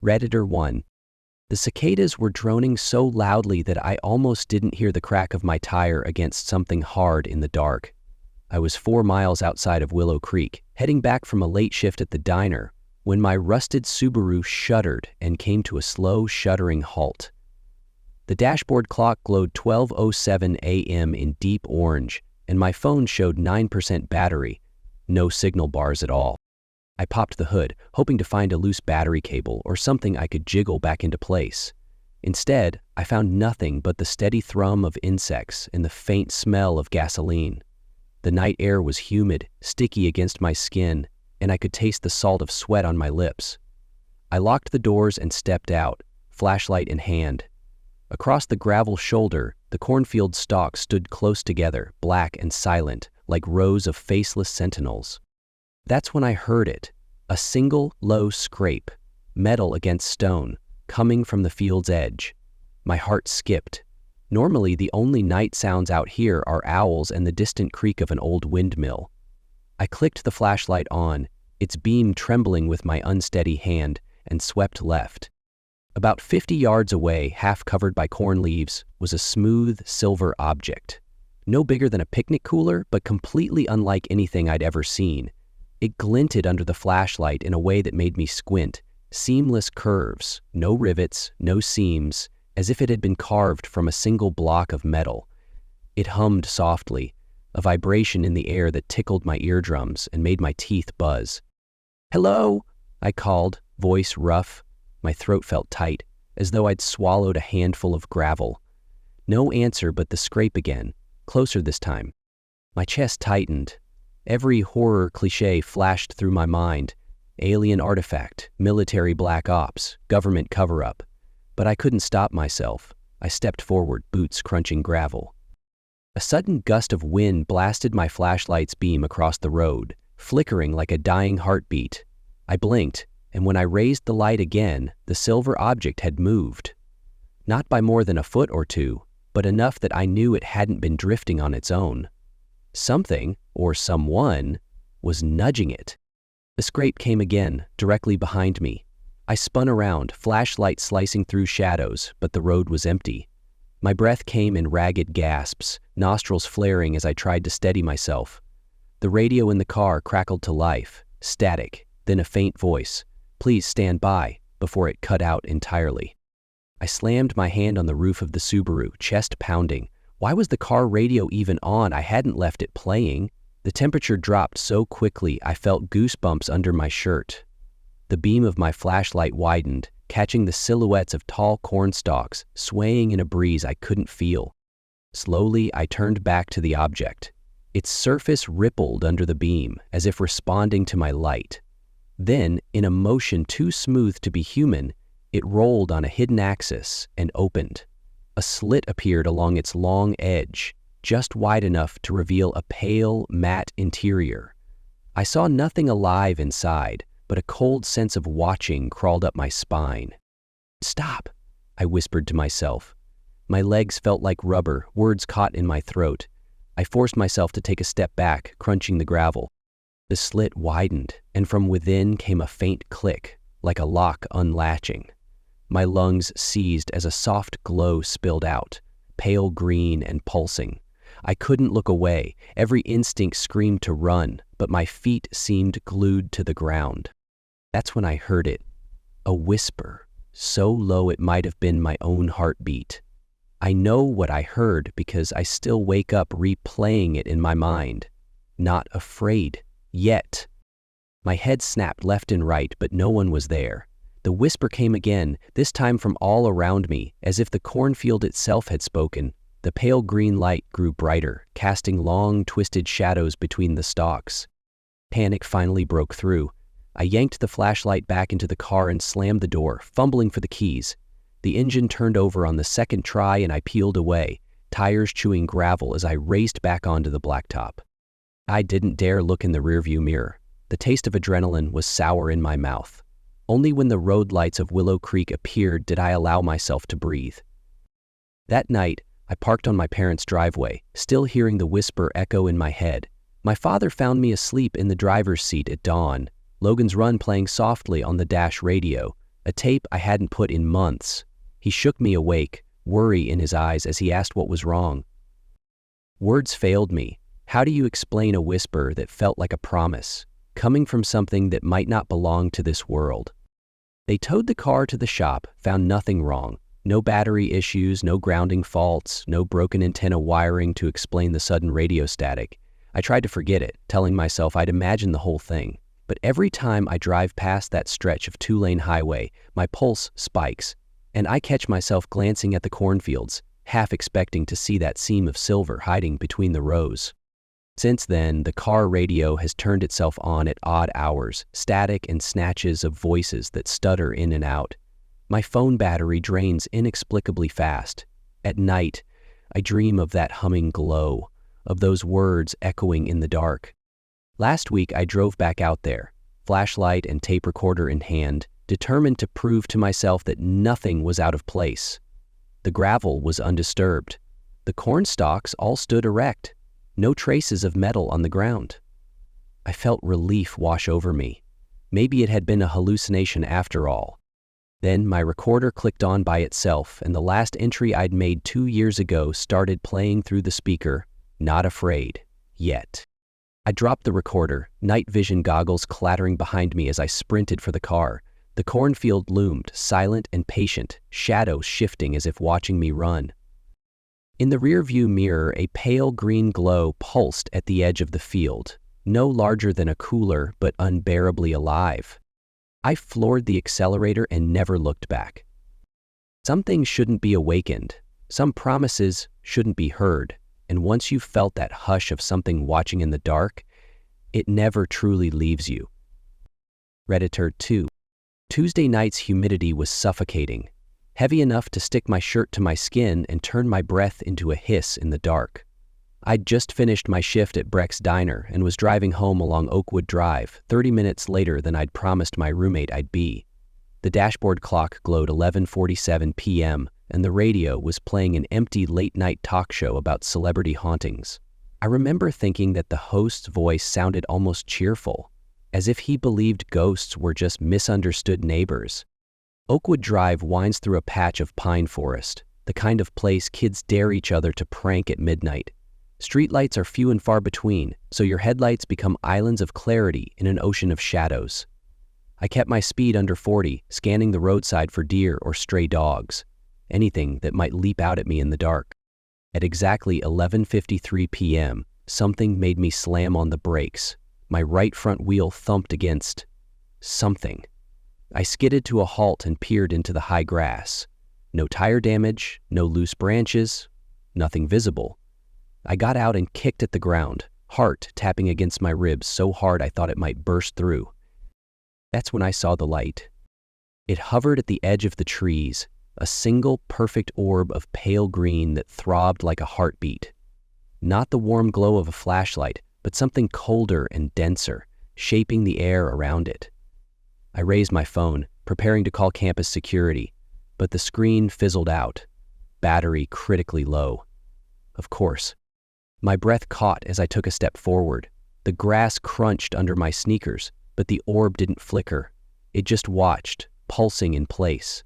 Redditor 1. The cicadas were droning so loudly that I almost didn't hear the crack of my tire against something hard in the dark. I was 4 miles outside of Willow Creek, heading back from a late shift at the diner, when my rusted Subaru shuddered and came to a slow, shuddering halt. The dashboard clock glowed 12:07 a.m. in deep orange, and my phone showed 9% battery, no signal bars at all. I popped the hood, hoping to find a loose battery cable or something I could jiggle back into place. Instead, I found nothing but the steady thrum of insects and the faint smell of gasoline. The night air was humid, sticky against my skin, and I could taste the salt of sweat on my lips. I locked the doors and stepped out, flashlight in hand. Across the gravel shoulder, the cornfield stalks stood close together, black and silent, like rows of faceless sentinels. That's when I heard it, a single, low scrape, metal against stone, coming from the field's edge. My heart skipped. Normally, the only night sounds out here are owls and the distant creak of an old windmill. I clicked the flashlight on, its beam trembling with my unsteady hand, and swept left. About 50 yards away, half covered by corn leaves, was a smooth, silver object. No bigger than a picnic cooler, but completely unlike anything I'd ever seen. It glinted under the flashlight in a way that made me squint. Seamless curves, no rivets, no seams, as if it had been carved from a single block of metal. It hummed softly, a vibration in the air that tickled my eardrums and made my teeth buzz. "Hello?" I called, voice rough. My throat felt tight, as though I'd swallowed a handful of gravel. No answer but the scrape again, closer this time. My chest tightened. Every horror cliché flashed through my mind. Alien artifact, military black ops, government cover-up. But I couldn't stop myself. I stepped forward, boots crunching gravel. A sudden gust of wind blasted my flashlight's beam across the road, flickering like a dying heartbeat. I blinked, and when I raised the light again, the silver object had moved. Not by more than a foot or two, but enough that I knew it hadn't been drifting on its own. Something, or someone, was nudging it. The scrape came again, directly behind me. I spun around, flashlight slicing through shadows, but the road was empty. My breath came in ragged gasps, nostrils flaring as I tried to steady myself. The radio in the car crackled to life, static, then a faint voice, "Please stand by," before it cut out entirely. I slammed my hand on the roof of the Subaru, chest pounding. Why was the car radio even on? I hadn't left it playing. The temperature dropped so quickly I felt goosebumps under my shirt. The beam of my flashlight widened, catching the silhouettes of tall corn stalks, swaying in a breeze I couldn't feel. Slowly, I turned back to the object. Its surface rippled under the beam, as if responding to my light. Then, in a motion too smooth to be human, it rolled on a hidden axis and opened. A slit appeared along its long edge, just wide enough to reveal a pale, matte interior. I saw nothing alive inside, but a cold sense of watching crawled up my spine. "Stop," I whispered to myself. My legs felt like rubber, words caught in my throat. I forced myself to take a step back, crunching the gravel. The slit widened, and from within came a faint click, like a lock unlatching. My lungs seized as a soft glow spilled out, pale green and pulsing. I couldn't look away. Every instinct screamed to run, but my feet seemed glued to the ground. That's when I heard it, a whisper, so low it might have been my own heartbeat. I know what I heard because I still wake up replaying it in my mind. Not afraid, yet. My head snapped left and right, but no one was there. The whisper came again, this time from all around me, as if the cornfield itself had spoken. The pale green light grew brighter, casting long, twisted shadows between the stalks. Panic finally broke through. I yanked the flashlight back into the car and slammed the door, fumbling for the keys. The engine turned over on the second try and I peeled away, tires chewing gravel as I raced back onto the blacktop. I didn't dare look in the rearview mirror. The taste of adrenaline was sour in my mouth. Only when the road lights of Willow Creek appeared did I allow myself to breathe. That night, I parked on my parents' driveway, still hearing the whisper echo in my head. My father found me asleep in the driver's seat at dawn, Logan's Run playing softly on the dash radio, a tape I hadn't put in months. He shook me awake, worry in his eyes as he asked what was wrong. Words failed me. How do you explain a whisper that felt like a promise, coming from something that might not belong to this world? They towed the car to the shop, found nothing wrong. No battery issues, no grounding faults, no broken antenna wiring to explain the sudden radio static. I tried to forget it, telling myself I'd imagined the whole thing. But every time I drive past that stretch of two-lane highway, my pulse spikes, and I catch myself glancing at the cornfields, half expecting to see that seam of silver hiding between the rows. Since then, the car radio has turned itself on at odd hours, static and snatches of voices that stutter in and out. My phone battery drains inexplicably fast. At night, I dream of that humming glow, of those words echoing in the dark. Last week, I drove back out there, flashlight and tape recorder in hand, determined to prove to myself that nothing was out of place. The gravel was undisturbed. The corn stalks all stood erect. No traces of metal on the ground. I felt relief wash over me. Maybe it had been a hallucination after all. Then my recorder clicked on by itself, and the last entry I'd made 2 years ago started playing through the speaker, "Not afraid. Yet." I dropped the recorder, night vision goggles clattering behind me as I sprinted for the car. The cornfield loomed, silent and patient, shadows shifting as if watching me run. In the rearview mirror, a pale green glow pulsed at the edge of the field, no larger than a cooler, but unbearably alive. I floored the accelerator and never looked back. Some things shouldn't be awakened. Some promises shouldn't be heard. And once you've felt that hush of something watching in the dark, it never truly leaves you. Redditor 2. Tuesday night's humidity was suffocating, heavy enough to stick my shirt to my skin and turn my breath into a hiss in the dark. I'd just finished my shift at Breck's Diner and was driving home along Oakwood Drive, 30 minutes later than I'd promised my roommate I'd be. The dashboard clock glowed 11:47 p.m., and the radio was playing an empty late-night talk show about celebrity hauntings. I remember thinking that the host's voice sounded almost cheerful, as if he believed ghosts were just misunderstood neighbors. Oakwood Drive winds through a patch of pine forest, the kind of place kids dare each other to prank at midnight. Streetlights are few and far between, so your headlights become islands of clarity in an ocean of shadows. I kept my speed under 40, scanning the roadside for deer or stray dogs, anything that might leap out at me in the dark. At exactly 11:53 p.m., something made me slam on the brakes. My right front wheel thumped against something. I skidded to a halt and peered into the high grass. No tire damage, no loose branches, nothing visible. I got out and kicked at the ground, heart tapping against my ribs so hard I thought it might burst through. That's when I saw the light. It hovered at the edge of the trees, a single perfect orb of pale green that throbbed like a heartbeat. Not the warm glow of a flashlight, but something colder and denser, shaping the air around it. I raised my phone, preparing to call campus security, but the screen fizzled out, battery critically low. Of course. My breath caught as I took a step forward. The grass crunched under my sneakers, but the orb didn't flicker. It just watched, pulsing in place.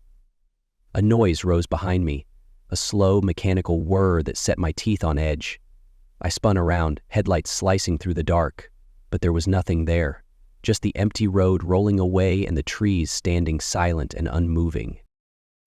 A noise rose behind me, a slow mechanical whir that set my teeth on edge. I spun around, headlights slicing through the dark, but there was nothing there. Just the empty road rolling away and the trees standing silent and unmoving.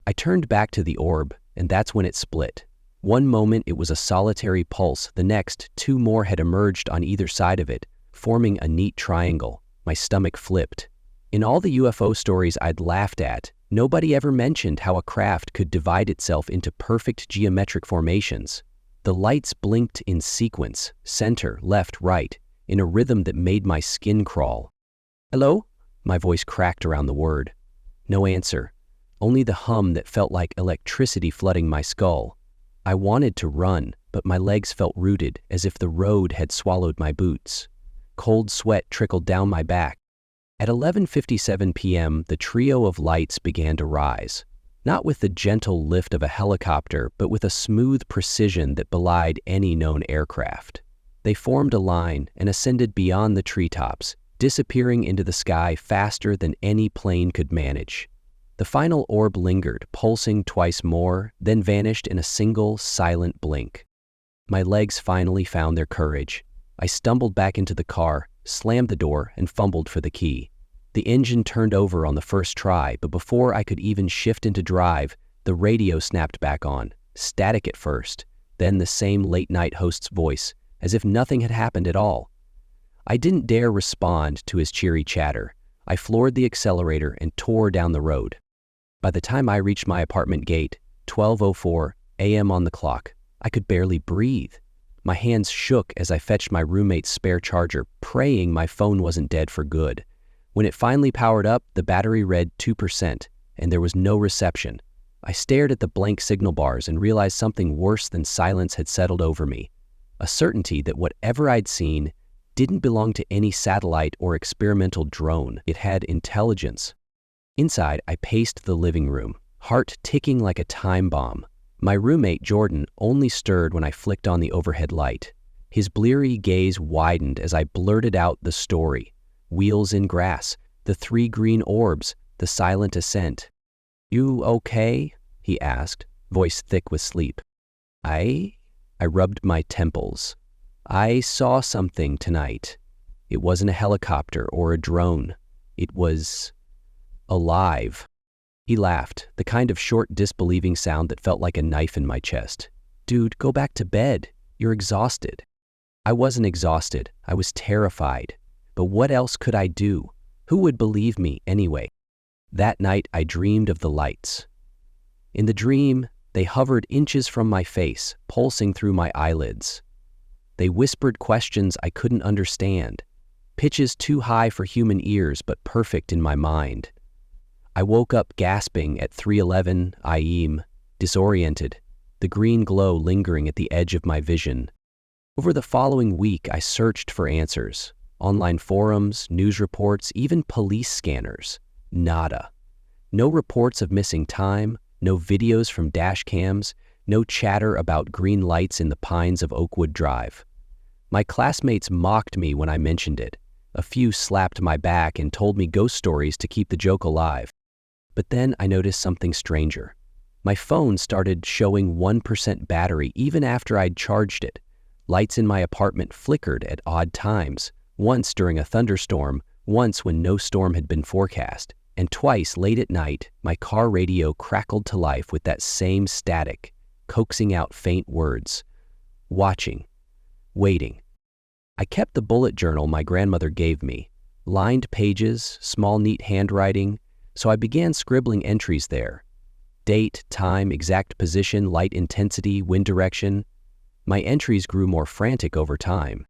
I turned back to the orb, and that's when it split. One moment it was a solitary pulse, the next 2 more had emerged on either side of it, forming a neat triangle. My stomach flipped. In all the UFO stories I'd laughed at, nobody ever mentioned how a craft could divide itself into perfect geometric formations. The lights blinked in sequence, center, left, right, in a rhythm that made my skin crawl. "Hello?" My voice cracked around the word. No answer, only the hum that felt like electricity flooding my skull. I wanted to run, but my legs felt rooted, as if the road had swallowed my boots. Cold sweat trickled down my back. At 11:57 p.m., the trio of lights began to rise, not with the gentle lift of a helicopter, but with a smooth precision that belied any known aircraft. They formed a line and ascended beyond the treetops, disappearing into the sky faster than any plane could manage. The final orb lingered, pulsing twice more, then vanished in a single, silent blink. My legs finally found their courage. I stumbled back into the car, slammed the door, and fumbled for the key. The engine turned over on the first try, but before I could even shift into drive, the radio snapped back on, static at first, then the same late-night host's voice, as if nothing had happened at all. I didn't dare respond to his cheery chatter. I floored the accelerator and tore down the road. By the time I reached my apartment gate, 12:04 a.m. on the clock, I could barely breathe. My hands shook as I fetched my roommate's spare charger, praying my phone wasn't dead for good. When it finally powered up, the battery read 2%, and there was no reception. I stared at the blank signal bars and realized something worse than silence had settled over me. A certainty that whatever I'd seen didn't belong to any satellite or experimental drone. It had intelligence. Inside, I paced the living room, heart ticking like a time bomb. My roommate, Jordan, only stirred when I flicked on the overhead light. His bleary gaze widened as I blurted out the story. Wheels in grass, the 3 green orbs, the silent ascent. "You okay?" he asked, voice thick with sleep. I rubbed my temples. "I saw something tonight. It wasn't a helicopter or a drone. It was alive." He laughed, the kind of short, disbelieving sound that felt like a knife in my chest. "Dude, go back to bed. You're exhausted." I wasn't exhausted. I was terrified. But what else could I do? Who would believe me anyway? That night, I dreamed of the lights. In the dream, they hovered inches from my face, pulsing through my eyelids. They whispered questions I couldn't understand, pitches too high for human ears but perfect in my mind. I woke up gasping at 3:11 a.m., disoriented, the green glow lingering at the edge of my vision. Over the following week, I searched for answers. Online forums, news reports, even police scanners. Nada. No reports of missing time, no videos from dash cams, no chatter about green lights in the pines of Oakwood Drive. My classmates mocked me when I mentioned it. A few slapped my back and told me ghost stories to keep the joke alive. But then I noticed something stranger. My phone started showing 1% battery even after I'd charged it. Lights in my apartment flickered at odd times, once during a thunderstorm, once when no storm had been forecast, and twice late at night, my car radio crackled to life with that same static, coaxing out faint words. Watching. Waiting. I kept the bullet journal my grandmother gave me. Lined pages, small neat handwriting, so I began scribbling entries there. Date, time, exact position, light intensity, wind direction. My entries grew more frantic over time.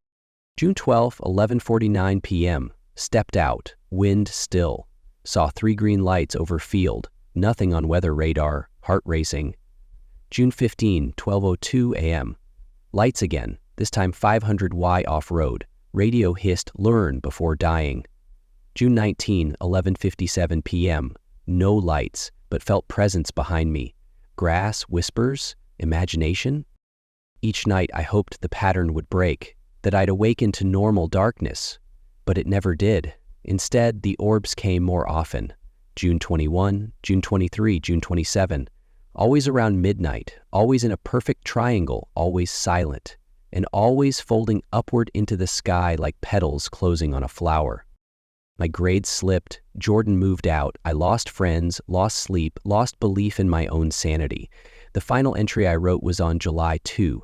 June 12, 11:49 p.m. Stepped out, wind still. Saw 3 green lights over field, nothing on weather radar, heart racing. June 15, 12:02 a.m. Lights again, this time 500Y off-road. Radio hissed, "Learn before dying." June 19, 11:57 p.m. No lights, but felt presence behind me. Grass, whispers, imagination. Each night I hoped the pattern would break, that I'd awaken to normal darkness, but it never did. Instead, the orbs came more often. June 21, June 23, June 27. Always around midnight, always in a perfect triangle, always silent, and always folding upward into the sky like petals closing on a flower. My grades slipped, Jordan moved out, I lost friends, lost sleep, lost belief in my own sanity. The final entry I wrote was on July 2.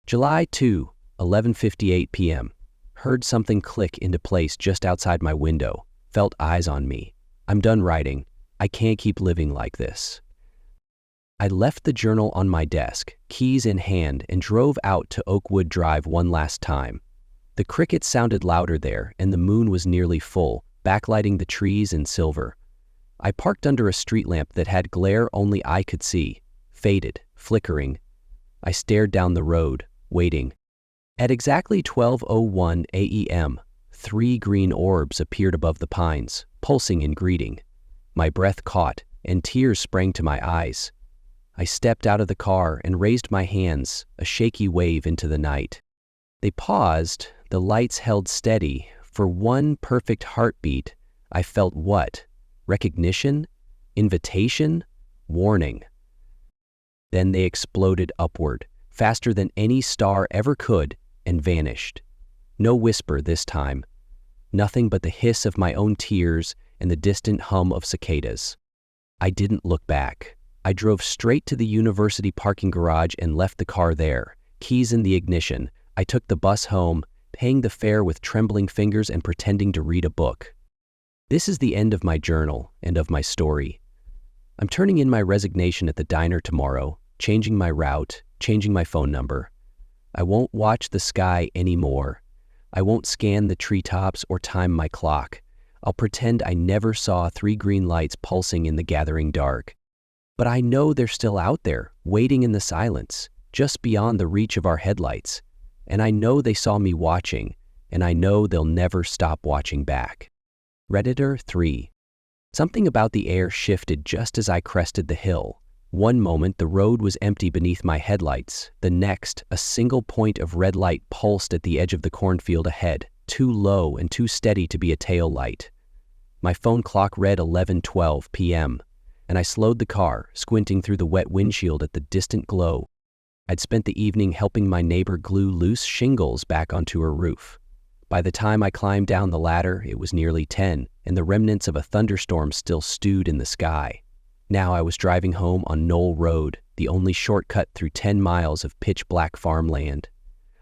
July 2, 11:58 p.m. Heard something click into place just outside my window. Felt eyes on me. I'm done writing. I can't keep living like this. I left the journal on my desk, keys in hand, and drove out to Oakwood Drive one last time. The crickets sounded louder there, and the moon was nearly full, backlighting the trees in silver. I parked under a street lamp that had glare only I could see, faded, flickering. I stared down the road, waiting. At exactly 12:01 a.m., 3 green orbs appeared above the pines, pulsing in greeting. My breath caught, and tears sprang to my eyes. I stepped out of the car and raised my hands, a shaky wave into the night. They paused, the lights held steady. For one perfect heartbeat, I felt what? Recognition? Invitation? Warning. Then they exploded upward, faster than any star ever could, and vanished. No whisper this time. Nothing but the hiss of my own tears and the distant hum of cicadas. I didn't look back. I drove straight to the university parking garage and left the car there, keys in the ignition. I took the bus home, paying the fare with trembling fingers and pretending to read a book. This is the end of my journal and of my story. I'm turning in my resignation at the diner tomorrow, changing my route, changing my phone number. I won't watch the sky anymore. I won't scan the treetops or time my clock. I'll pretend I never saw 3 green lights pulsing in the gathering dark. But I know they're still out there, waiting in the silence, just beyond the reach of our headlights. And I know they saw me watching, and I know they'll never stop watching back. Redditor 3. Something about the air shifted just as I crested the hill. One moment the road was empty beneath my headlights. The next, a single point of red light pulsed at the edge of the cornfield ahead, too low and too steady to be a tail light. My phone clock read 11:12 p.m., and I slowed the car, squinting through the wet windshield at the distant glow. I'd spent the evening helping my neighbor glue loose shingles back onto her roof. By the time I climbed down the ladder, it was nearly 10, and the remnants of a thunderstorm still stewed in the sky. Now I was driving home on Knoll Road, the only shortcut through 10 miles of pitch-black farmland.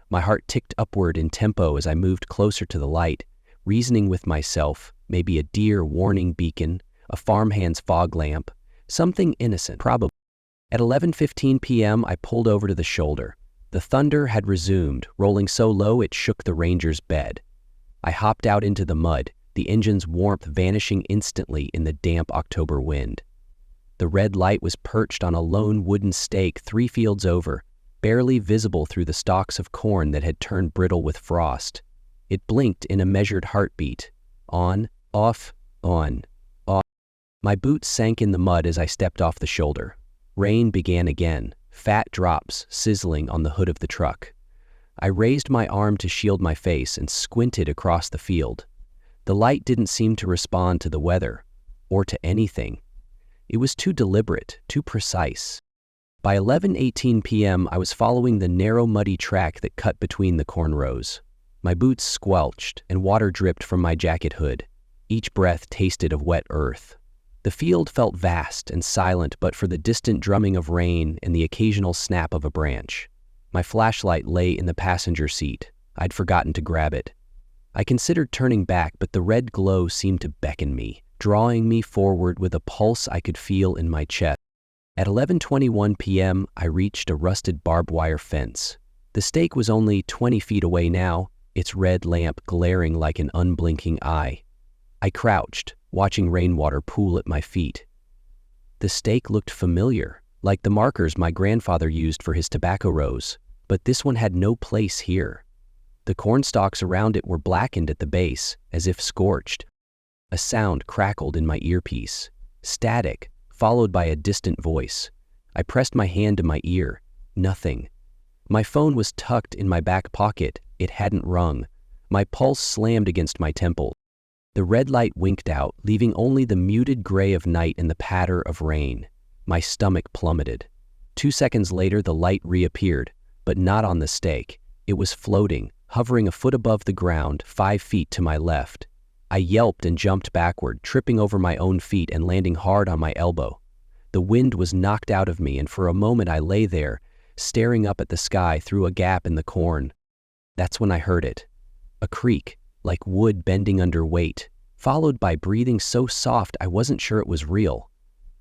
My heart ticked upward in tempo as I moved closer to the light, reasoning with myself, maybe a deer warning beacon, a farmhand's fog lamp, something innocent, probably. At 11:15 p.m., I pulled over to the shoulder. The thunder had resumed, rolling so low it shook the ranger's bed. I hopped out into the mud, the engine's warmth vanishing instantly in the damp October wind. The red light was perched on a lone wooden stake 3 fields over, barely visible through the stalks of corn that had turned brittle with frost. It blinked in a measured heartbeat. On, off, on, off. My boots sank in the mud as I stepped off the shoulder. Rain began again, fat drops sizzling on the hood of the truck. I raised my arm to shield my face and squinted across the field. The light didn't seem to respond to the weather, or to anything. It was too deliberate, too precise. By 11:18 p.m., I was following the narrow, muddy track that cut between the corn rows. My boots squelched, and water dripped from my jacket hood. Each breath tasted of wet earth. The field felt vast and silent but for the distant drumming of rain and the occasional snap of a branch. My flashlight lay in the passenger seat. I'd forgotten to grab it. I considered turning back, but the red glow seemed to beckon me, drawing me forward with a pulse I could feel in my chest. At 11:21 p.m., I reached a rusted barbed wire fence. The stake was only 20 feet away now, its red lamp glaring like an unblinking eye. I crouched, watching rainwater pool at my feet. The stake looked familiar, like the markers my grandfather used for his tobacco rows, but this one had no place here. The corn stalks around it were blackened at the base, as if scorched. A sound crackled in my earpiece, static, followed by a distant voice. I pressed my hand to my ear. Nothing. My phone was tucked in my back pocket. It hadn't rung. My pulse slammed against my temple. The red light winked out, leaving only the muted gray of night and the patter of rain. My stomach plummeted. 2 seconds later, the light reappeared, but not on the stake. It was floating, hovering a foot above the ground, 5 feet to my left. I yelped and jumped backward, tripping over my own feet and landing hard on my elbow. The wind was knocked out of me, and for a moment I lay there, staring up at the sky through a gap in the corn. That's when I heard it. A creak, like wood bending under weight, followed by breathing so soft I wasn't sure it was real.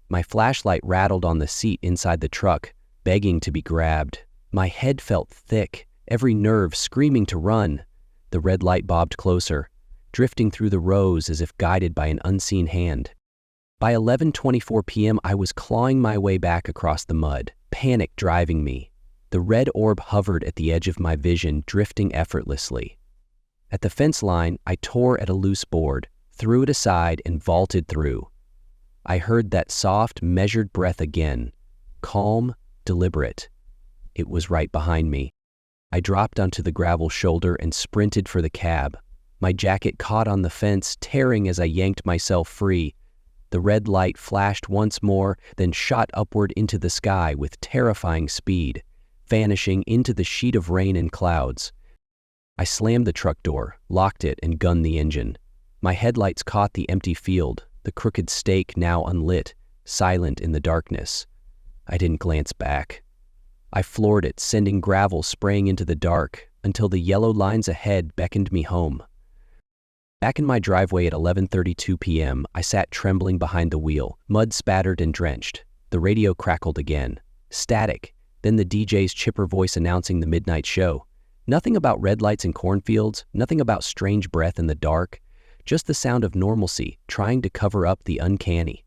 My flashlight rattled on the seat inside the truck, begging to be grabbed. My head felt thick, every nerve screaming to run. The red light bobbed closer, drifting through the rows as if guided by an unseen hand. By 11:24 p.m., I was clawing my way back across the mud, panic driving me. The red orb hovered at the edge of my vision, drifting effortlessly. At the fence line, I tore at a loose board, threw it aside, and vaulted through. I heard that soft, measured breath again, calm, deliberate. It was right behind me. I dropped onto the gravel shoulder and sprinted for the cab. My jacket caught on the fence, tearing as I yanked myself free. The red light flashed once more, then shot upward into the sky with terrifying speed, vanishing into the sheet of rain and clouds. I slammed the truck door, locked it, and gunned the engine. My headlights caught the empty field, the crooked stake now unlit, silent in the darkness. I didn't glance back. I floored it, sending gravel spraying into the dark, until the yellow lines ahead beckoned me home. Back in my driveway at 11:32 p.m., I sat trembling behind the wheel, mud spattered and drenched. The radio crackled again. Static, then the DJ's chipper voice announcing the midnight show. Nothing about red lights and cornfields, nothing about strange breath in the dark, just the sound of normalcy trying to cover up the uncanny.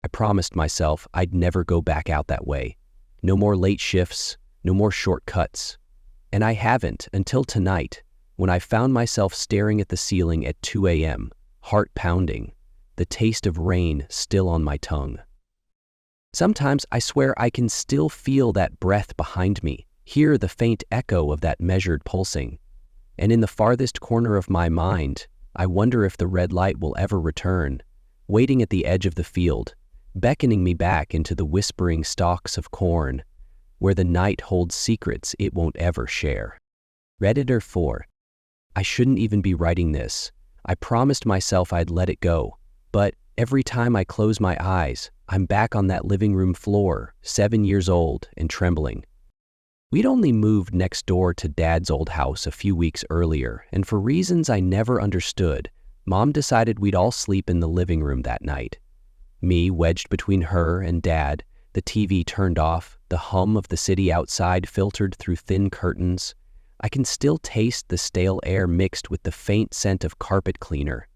I promised myself I'd never go back out that way. No more late shifts, no more shortcuts. And I haven't until tonight, when I found myself staring at the ceiling at 2 a.m., heart pounding, the taste of rain still on my tongue. Sometimes I swear I can still feel that breath behind me, hear the faint echo of that measured pulsing. And in the farthest corner of my mind, I wonder if the red light will ever return, waiting at the edge of the field, beckoning me back into the whispering stalks of corn, where the night holds secrets it won't ever share. Redditor 4. I shouldn't even be writing this. I promised myself I'd let it go, but every time I close my eyes, I'm back on that living room floor, 7 years old and trembling. We'd only moved next door to Dad's old house a few weeks earlier, and for reasons I never understood, Mom decided we'd all sleep in the living room that night. Me wedged between her and Dad, the TV turned off, the hum of the city outside filtered through thin curtains. I can still taste the stale air mixed with the faint scent of carpet cleaner.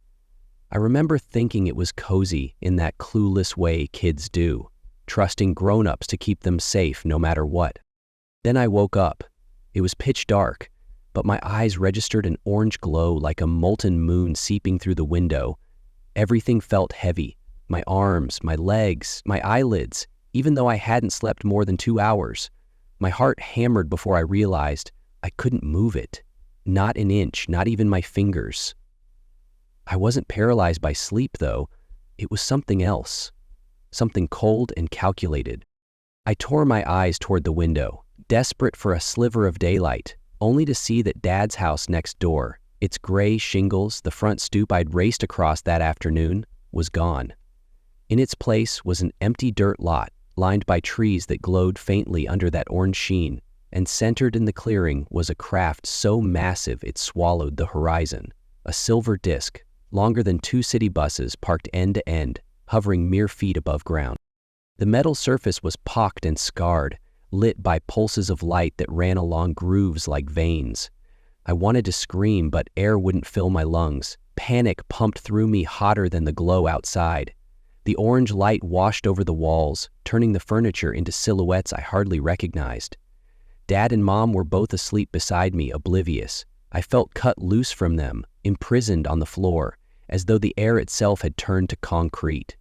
I remember thinking it was cozy in that clueless way kids do, trusting grown-ups to keep them safe no matter what. Then I woke up. It was pitch dark, but my eyes registered an orange glow like a molten moon seeping through the window. Everything felt heavy. My arms, my legs, my eyelids, even though I hadn't slept more than 2 hours. My heart hammered before I realized I couldn't move it. Not an inch, not even my fingers. I wasn't paralyzed by sleep, though. It was something else. Something cold and calculated. I tore my eyes toward the window, desperate for a sliver of daylight, only to see that Dad's house next door, its gray shingles, the front stoop I'd raced across that afternoon, was gone. In its place was an empty dirt lot, lined by trees that glowed faintly under that orange sheen, and centered in the clearing was a craft so massive it swallowed the horizon, a silver disc, longer than 2 city buses parked end to end, hovering mere feet above ground. The metal surface was pocked and scarred, lit by pulses of light that ran along grooves like veins. I wanted to scream, but air wouldn't fill my lungs. Panic pumped through me hotter than the glow outside. The orange light washed over the walls, turning the furniture into silhouettes I hardly recognized. Dad and Mom were both asleep beside me, oblivious. I felt cut loose from them, imprisoned on the floor, as though the air itself had turned to concrete.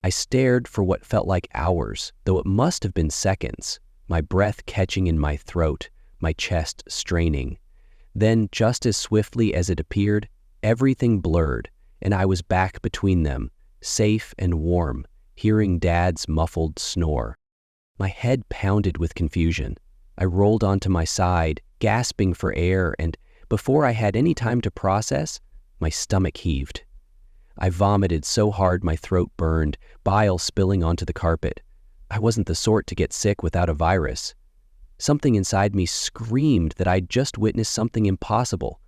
I stared for what felt like hours, though it must have been seconds, my breath catching in my throat, my chest straining. Then, just as swiftly as it appeared, everything blurred, and I was back between them, safe and warm, hearing Dad's muffled snore. My head pounded with confusion. I rolled onto my side, gasping for air, and before I had any time to process, my stomach heaved. I vomited so hard my throat burned, bile spilling onto the carpet. I wasn't the sort to get sick without a virus. Something inside me screamed that I'd just witnessed something impossible.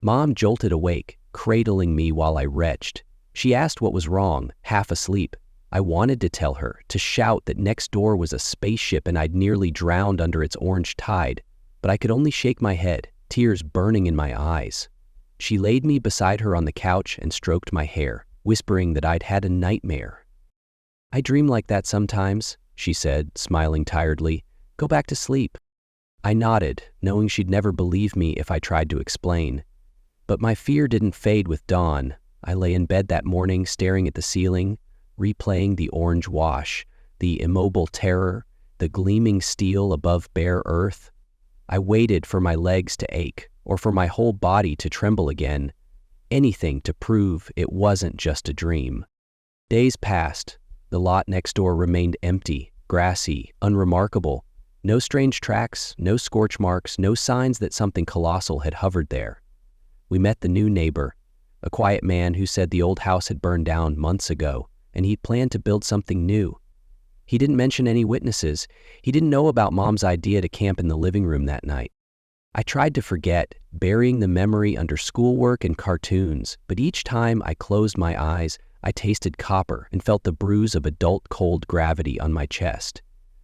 Mom jolted awake, cradling me while I retched. She asked what was wrong, half asleep. I wanted to tell her, to shout that next door was a spaceship and I'd nearly drowned under its orange tide, but I could only shake my head, tears burning in my eyes. She laid me beside her on the couch and stroked my hair, whispering that I'd had a nightmare. "I dream like that sometimes," she said, smiling tiredly. "Go back to sleep." I nodded, knowing she'd never believe me if I tried to explain. But my fear didn't fade with dawn. I lay in bed that morning staring at the ceiling, replaying the orange wash, the immobile terror, the gleaming steel above bare earth. I waited for my legs to ache, or for my whole body to tremble again. anything to prove it wasn't just a dream. Days passed. The lot next door remained empty, grassy, unremarkable. No strange tracks, no scorch marks, no signs that something colossal had hovered there. We met the new neighbor, a quiet man who said the old house had burned down months ago, and he'd planned to build something new. He didn't mention any witnesses. He didn't know about Mom's idea to camp in the living room that night. I tried to forget, burying the memory under schoolwork and cartoons, but each time I closed my eyes, I tasted copper and felt the bruise of adult cold gravity on my chest.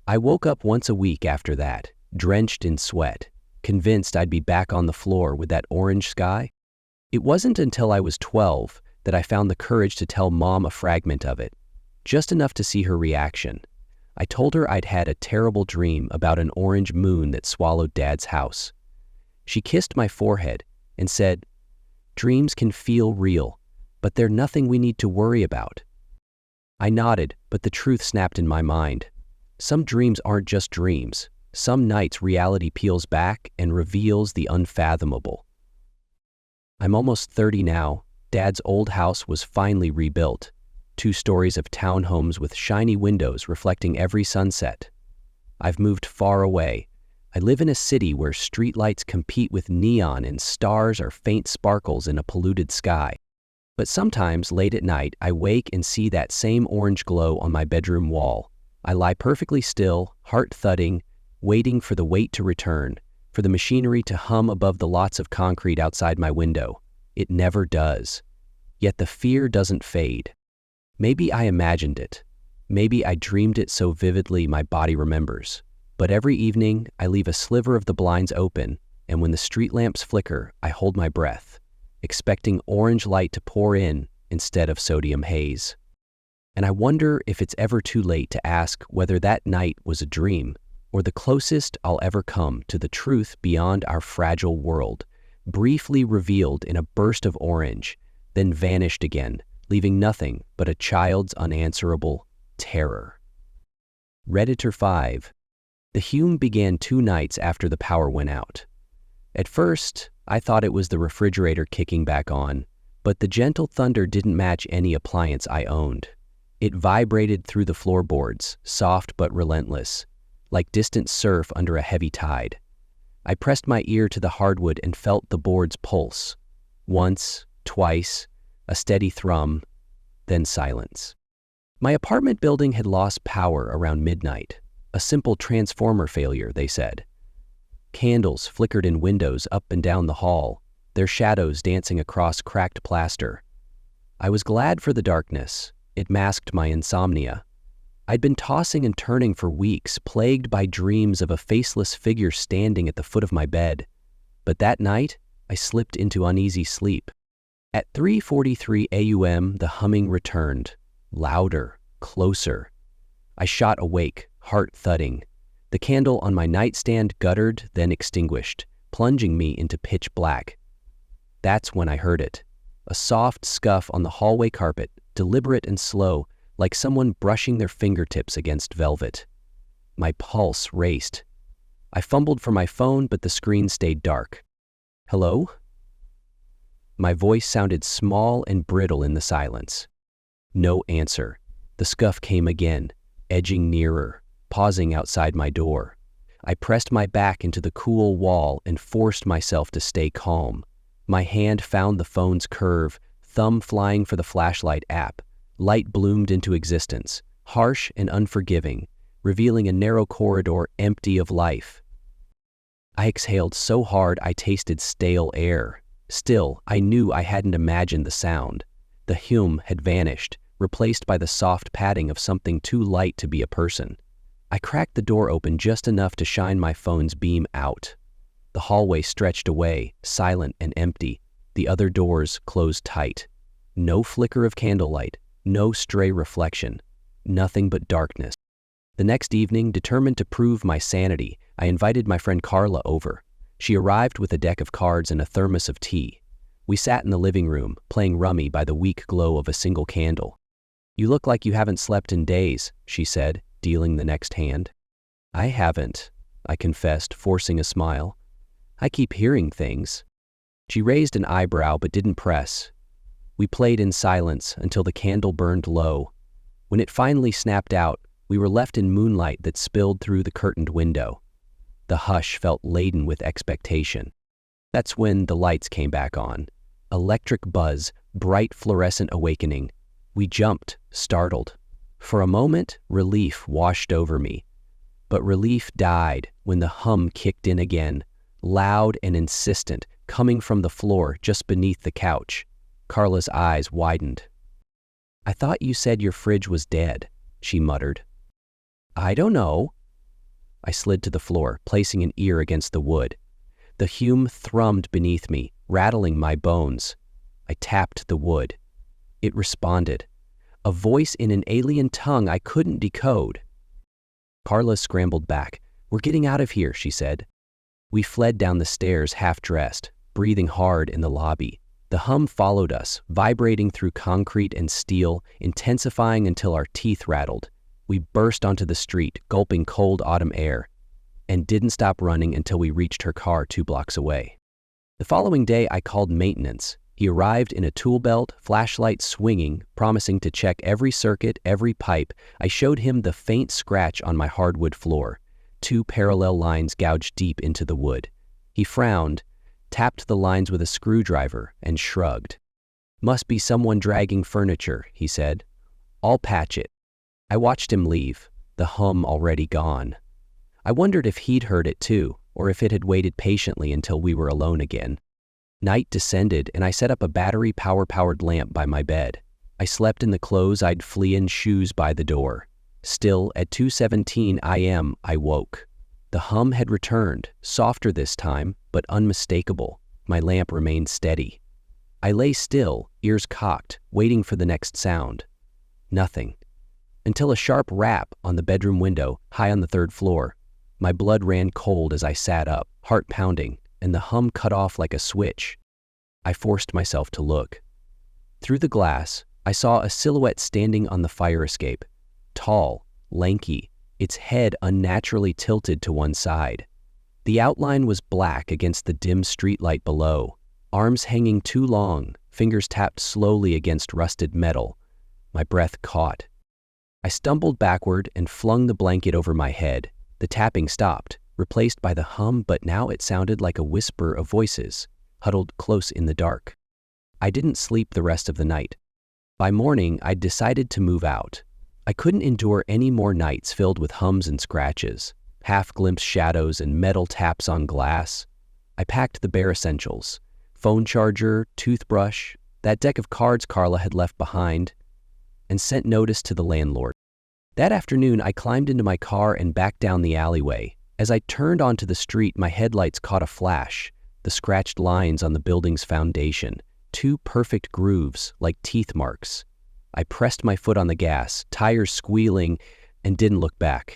I woke up once a week after that, drenched in sweat, convinced I'd be back on the floor with that orange sky. It wasn't until I was 12 that I found the courage to tell Mom a fragment of it, just enough to see her reaction. I told her I'd had a terrible dream about an orange moon that swallowed Dad's house. She kissed my forehead and said, "Dreams can feel real, but they're nothing we need to worry about." I nodded, but the truth snapped in my mind. Some dreams aren't just dreams. Some nights reality peels back and reveals the unfathomable. I'm almost 30 now. Dad's old house was finally rebuilt. 2 stories of townhomes with shiny windows reflecting every sunset. I've moved far away. I live in a city where streetlights compete with neon and stars are faint sparkles in a polluted sky. But sometimes, late at night, I wake and see that same orange glow on my bedroom wall. I lie perfectly still, heart thudding, waiting for the weight to return, for the machinery to hum above the lots of concrete outside my window. It never does. Yet the fear doesn't fade. Maybe I imagined it. Maybe I dreamed it so vividly my body remembers. But every evening, I leave a sliver of the blinds open, and when the street lamps flicker, I hold my breath, expecting orange light to pour in instead of sodium haze. And I wonder if it's ever too late to ask whether that night was a dream, or the closest I'll ever come to the truth beyond our fragile world, briefly revealed in a burst of orange, then vanished again, leaving nothing but a child's unanswerable terror. Redditor 5. The Hume began 2 nights after the power went out. At first, I thought it was the refrigerator kicking back on, but the gentle thunder didn't match any appliance I owned. It vibrated through the floorboards, soft but relentless, like distant surf under a heavy tide. I pressed my ear to the hardwood and felt the board's pulse. Once, twice, a steady thrum, then silence. My apartment building had lost power around midnight. A simple transformer failure, they said. Candles flickered in windows up and down the hall, their shadows dancing across cracked plaster. I was glad for the darkness. It masked my insomnia. I'd been tossing and turning for weeks, plagued by dreams of a faceless figure standing at the foot of my bed. But that night, I slipped into uneasy sleep. At 3:43 a.m., the humming returned, louder, closer. I shot awake, heart thudding. The candle on my nightstand guttered, then extinguished, plunging me into pitch black. That's when I heard it. A soft scuff on the hallway carpet, deliberate and slow, like someone brushing their fingertips against velvet. My pulse raced. I fumbled for my phone, but the screen stayed dark. "Hello?" My voice sounded small and brittle in the silence. No answer. The scuff came again, edging nearer, pausing outside my door. I pressed my back into the cool wall and forced myself to stay calm. My hand found the phone's curve, thumb flying for the flashlight app. Light bloomed into existence, harsh and unforgiving, revealing a narrow corridor empty of life. I exhaled so hard I tasted stale air. Still, I knew I hadn't imagined the sound. The hum had vanished, replaced by the soft padding of something too light to be a person. I cracked the door open just enough to shine my phone's beam out. The hallway stretched away, silent and empty. The other doors closed tight. No flicker of candlelight, no stray reflection, nothing but darkness. The next evening, determined to prove my sanity, I invited my friend Carla over. She arrived with a deck of cards and a thermos of tea. We sat in the living room, playing rummy by the weak glow of a single candle. "You look like you haven't slept in days," she said, dealing the next hand. "I haven't," I confessed, forcing a smile. "I keep hearing things." She raised an eyebrow but didn't press. We played in silence until the candle burned low. When it finally snapped out, we were left in moonlight that spilled through the curtained window. The hush felt laden with expectation. That's when the lights came back on. Electric buzz, bright fluorescent awakening. We jumped, startled. For a moment, relief washed over me. But relief died when the hum kicked in again, loud and insistent, coming from the floor just beneath the couch. Carla's eyes widened. "I thought you said your fridge was dead," she muttered. "I don't know." I slid to the floor, placing an ear against the wood. The hume thrummed beneath me, rattling my bones. I tapped the wood. It responded. A voice in an alien tongue I couldn't decode. Carla scrambled back. "We're getting out of here," she said. We fled down the stairs half-dressed, breathing hard in the lobby. The hum followed us, vibrating through concrete and steel, intensifying until our teeth rattled. We burst onto the street, gulping cold autumn air, and didn't stop running until we reached her car 2 blocks away. The following day, I called maintenance. He arrived in a tool belt, flashlight swinging, promising to check every circuit, every pipe. I showed him the faint scratch on my hardwood floor, 2 parallel lines gouged deep into the wood. He frowned, tapped the lines with a screwdriver, and shrugged. "Must be someone dragging furniture," he said. "I'll patch it." I watched him leave, the hum already gone. I wondered if he'd heard it too, or if it had waited patiently until we were alone again. Night descended, and I set up a battery power-powered lamp by my bed. I slept in the clothes I'd flee in, shoes by the door. Still, at 2:17 a.m., I woke. The hum had returned, softer this time, but unmistakable. My lamp remained steady. I lay still, ears cocked, waiting for the next sound. Nothing. Until a sharp rap on the bedroom window, high on the 3rd floor. My blood ran cold as I sat up, heart pounding, and the hum cut off like a switch. I forced myself to look. Through the glass, I saw a silhouette standing on the fire escape. Tall, lanky, its head unnaturally tilted to one side. The outline was black against the dim streetlight below, arms hanging too long, fingers tapped slowly against rusted metal. My breath caught. I stumbled backward and flung the blanket over my head. The tapping stopped, replaced by the hum, but now it sounded like a whisper of voices, huddled close in the dark. I didn't sleep the rest of the night. By morning, I'd decided to move out. I couldn't endure any more nights filled with hums and scratches, half-glimpsed shadows and metal taps on glass. I packed the bare essentials: phone charger, toothbrush, that deck of cards Carla had left behind, and sent notice to the landlord. That afternoon, I climbed into my car and backed down the alleyway. As I turned onto the street, my headlights caught a flash, the scratched lines on the building's foundation, 2 perfect grooves like teeth marks. I pressed my foot on the gas, tires squealing, and didn't look back.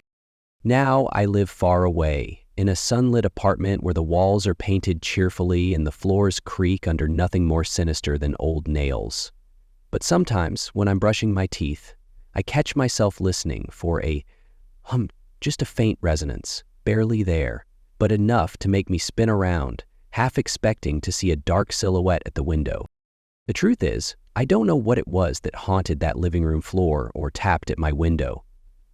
Now I live far away, in a sunlit apartment where the walls are painted cheerfully and the floors creak under nothing more sinister than old nails. But sometimes, when I'm brushing my teeth, I catch myself listening for a hum, just a faint resonance, barely there, but enough to make me spin around, half expecting to see a dark silhouette at the window. The truth is, I don't know what it was that haunted that living room floor or tapped at my window.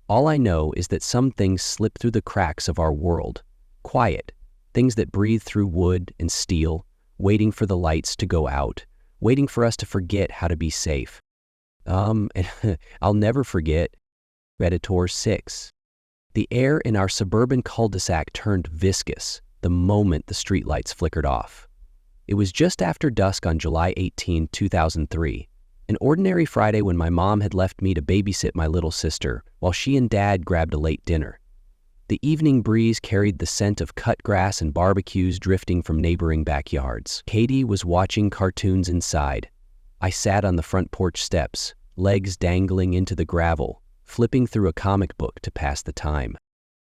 All I know is that some things slip through the cracks of our world, quiet, things that breathe through wood and steel, waiting for the lights to go out, waiting for us to forget how to be safe. I'll never forget Predator 6. The air in our suburban cul-de-sac turned viscous the moment the streetlights flickered off. It was just after dusk on July 18, 2003, an ordinary Friday when my mom had left me to babysit my little sister while she and Dad grabbed a late dinner. The evening breeze carried the scent of cut grass and barbecues drifting from neighboring backyards. Katie was watching cartoons inside. I sat on the front porch steps, legs dangling into the gravel, flipping through a comic book to pass the time.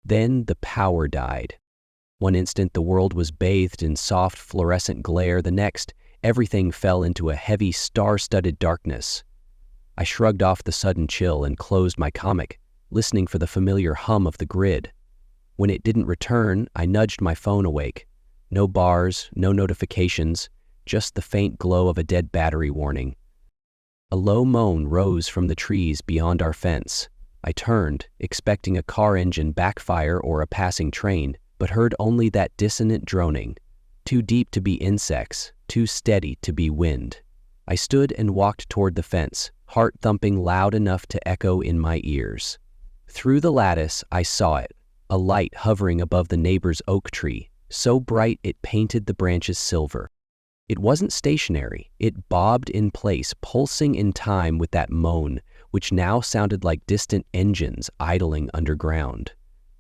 Then the power died. One instant the world was bathed in soft fluorescent glare, the next everything fell into a heavy star-studded darkness. I shrugged off the sudden chill and closed my comic, listening for the familiar hum of the grid. When it didn't return, I nudged my phone awake. No bars, no notifications, just the faint glow of a dead battery warning. A low moan rose from the trees beyond our fence. I turned, expecting a car engine backfire or a passing train, but heard only that dissonant droning, too deep to be insects, too steady to be wind. I stood and walked toward the fence, heart thumping loud enough to echo in my ears. Through the lattice, I saw it, a light hovering above the neighbor's oak tree, so bright it painted the branches silver. It wasn't stationary. It bobbed in place, pulsing in time with that moan, which now sounded like distant engines idling underground.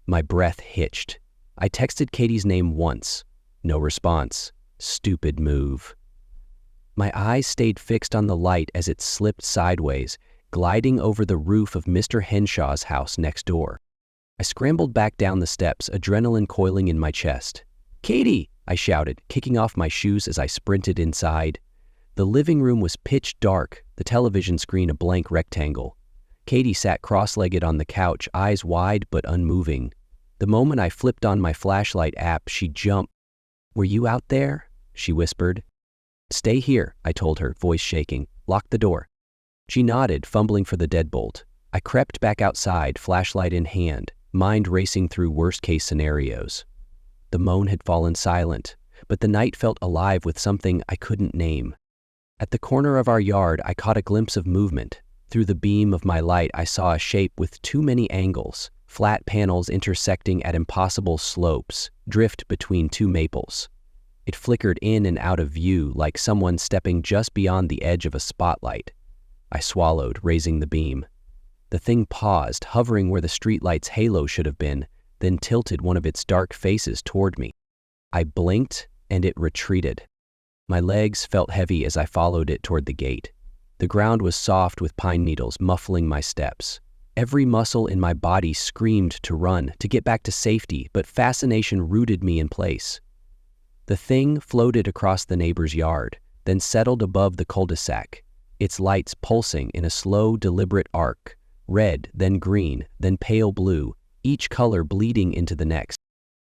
My breath hitched. I texted Katie's name once. No response. Stupid move. My eyes stayed fixed on the light as it slipped sideways, gliding over the roof of Mr. Henshaw's house next door. I scrambled back down the steps, adrenaline coiling in my chest. "Katie!" I shouted, kicking off my shoes as I sprinted inside. The living room was pitch dark, the television screen a blank rectangle. Katie sat cross-legged on the couch, eyes wide but unmoving. The moment I flipped on my flashlight app, she jumped. "Were you out there?" she whispered. "Stay here," I told her, voice shaking. "Lock the door." She nodded, fumbling for the deadbolt. I crept back outside, flashlight in hand, mind racing through worst-case scenarios. The moan had fallen silent, but the night felt alive with something I couldn't name. At the corner of our yard, I caught a glimpse of movement. Through the beam of my light, I saw a shape with too many angles, flat panels intersecting at impossible slopes, drift between two maples. It flickered in and out of view like someone stepping just beyond the edge of a spotlight. I swallowed, raising the beam. The thing paused, hovering where the streetlight's halo should have been, then tilted one of its dark faces toward me. I blinked, and it retreated. My legs felt heavy as I followed it toward the gate. The ground was soft with pine needles, muffling my steps. Every muscle in my body screamed to run, to get back to safety, but fascination rooted me in place. The thing floated across the neighbor's yard, then settled above the cul-de-sac, its lights pulsing in a slow, deliberate arc, red, then green, then pale blue, each color bleeding into the next.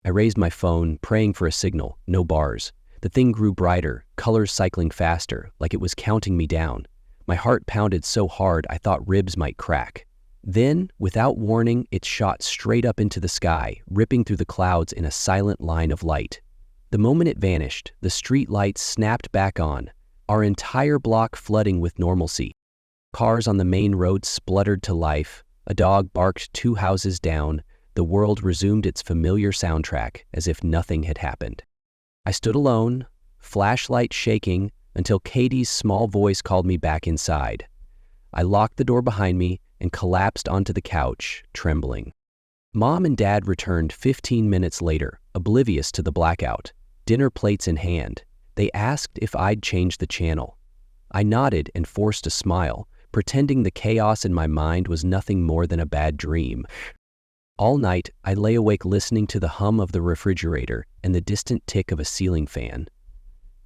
I raised my phone, praying for a signal. No bars. The thing grew brighter, colors cycling faster, like it was counting me down. My heart pounded so hard I thought ribs might crack. Then, without warning, it shot straight up into the sky, ripping through the clouds in a silent line of light. The moment it vanished, the street lights snapped back on, our entire block flooding with normalcy. Cars on the main road spluttered to life. A dog barked 2 houses down. The world resumed its familiar soundtrack as if nothing had happened. I stood alone, flashlight shaking, until Katie's small voice called me back inside. I locked the door behind me and collapsed onto the couch, trembling. Mom and Dad returned 15 minutes later, oblivious to the blackout, dinner plates in hand. They asked if I'd changed the channel. I nodded and forced a smile, pretending the chaos in my mind was nothing more than a bad dream. All night, I lay awake listening to the hum of the refrigerator and the distant tick of a ceiling fan.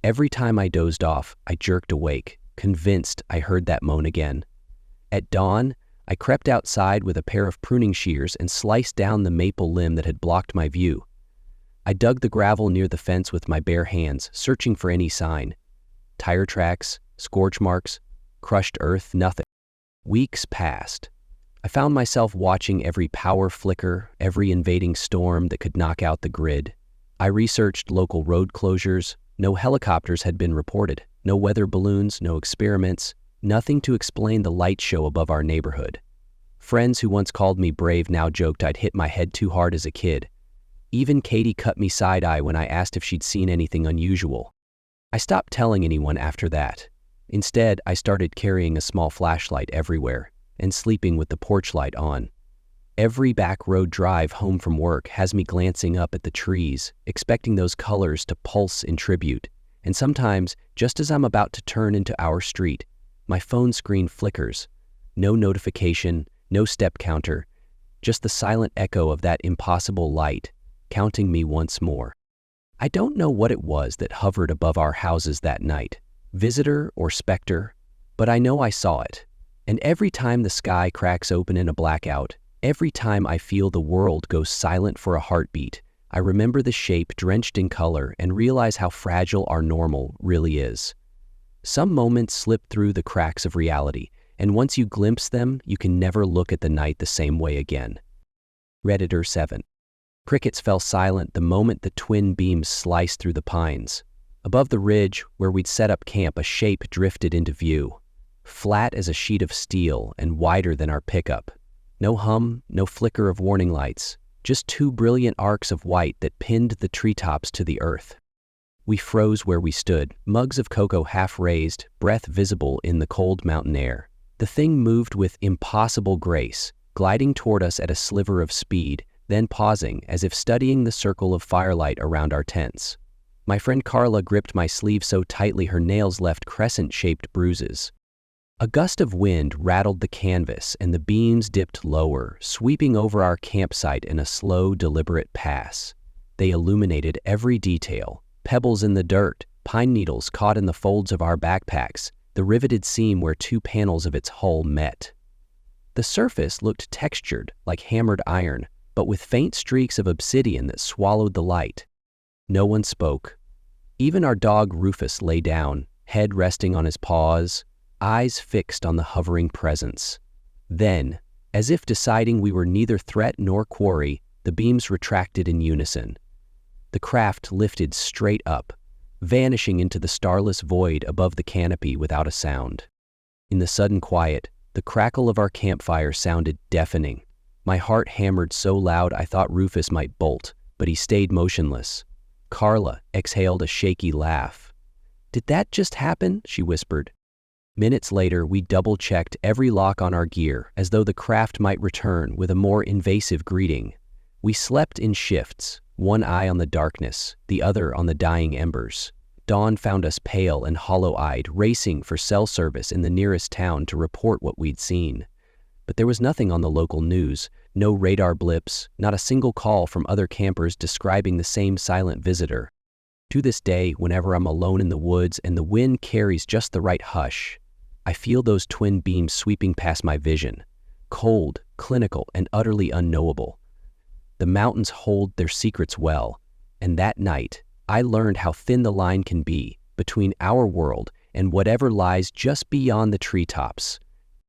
Every time I dozed off, I jerked awake, convinced I heard that moan again. At dawn, I crept outside with a pair of pruning shears and sliced down the maple limb that had blocked my view. I dug the gravel near the fence with my bare hands, searching for any sign. Tire tracks, scorch marks, crushed earth, nothing. Weeks passed. I found myself watching every power flicker, every invading storm that could knock out the grid. I researched local road closures. No helicopters had been reported, no weather balloons, no experiments, nothing to explain the light show above our neighborhood. Friends who once called me brave now joked I'd hit my head too hard as a kid. Even Katie cut me side-eye when I asked if she'd seen anything unusual. I stopped telling anyone after that. Instead, I started carrying a small flashlight everywhere and sleeping with the porch light on. Every back road drive home from work has me glancing up at the trees, expecting those colors to pulse in tribute. And sometimes, just as I'm about to turn into our street, my phone screen flickers. No notification, no step counter, just the silent echo of that impossible light, counting me once more. I don't know what it was that hovered above our houses that night, visitor or specter, but I know I saw it. And every time the sky cracks open in a blackout, every time I feel the world go silent for a heartbeat, I remember the shape drenched in color and realize how fragile our normal really is. Some moments slip through the cracks of reality, and once you glimpse them, you can never look at the night the same way again. Redditor 7. Crickets fell silent the moment the twin beams sliced through the pines. Above the ridge, where we'd set up camp, a shape drifted into view. Flat as a sheet of steel and wider than our pickup. No hum, no flicker of warning lights, just two brilliant arcs of white that pinned the treetops to the earth. We froze where we stood, mugs of cocoa half raised, breath visible in the cold mountain air. The thing moved with impossible grace, gliding toward us at a sliver of speed, then pausing as if studying the circle of firelight around our tents. My friend Carla gripped my sleeve so tightly her nails left crescent-shaped bruises. A gust of wind rattled the canvas and the beams dipped lower, sweeping over our campsite in a slow, deliberate pass. They illuminated every detail: pebbles in the dirt, pine needles caught in the folds of our backpacks, the riveted seam where two panels of its hull met. The surface looked textured, like hammered iron, but with faint streaks of obsidian that swallowed the light. No one spoke. Even our dog Rufus lay down, head resting on his paws, eyes fixed on the hovering presence. Then, as if deciding we were neither threat nor quarry, the beams retracted in unison. The craft lifted straight up, vanishing into the starless void above the canopy without a sound. In the sudden quiet, the crackle of our campfire sounded deafening. My heart hammered so loud I thought Rufus might bolt, but he stayed motionless. Carla exhaled a shaky laugh. "Did that just happen?" she whispered. Minutes later, we double-checked every lock on our gear, as though the craft might return with a more invasive greeting. We slept in shifts, one eye on the darkness, the other on the dying embers. Dawn found us pale and hollow-eyed, racing for cell service in the nearest town to report what we'd seen. But there was nothing on the local news, no radar blips, not a single call from other campers describing the same silent visitor. To this day, whenever I'm alone in the woods and the wind carries just the right hush, I feel those twin beams sweeping past my vision, cold, clinical, and utterly unknowable. The mountains hold their secrets well, and that night, I learned how thin the line can be between our world and whatever lies just beyond the treetops,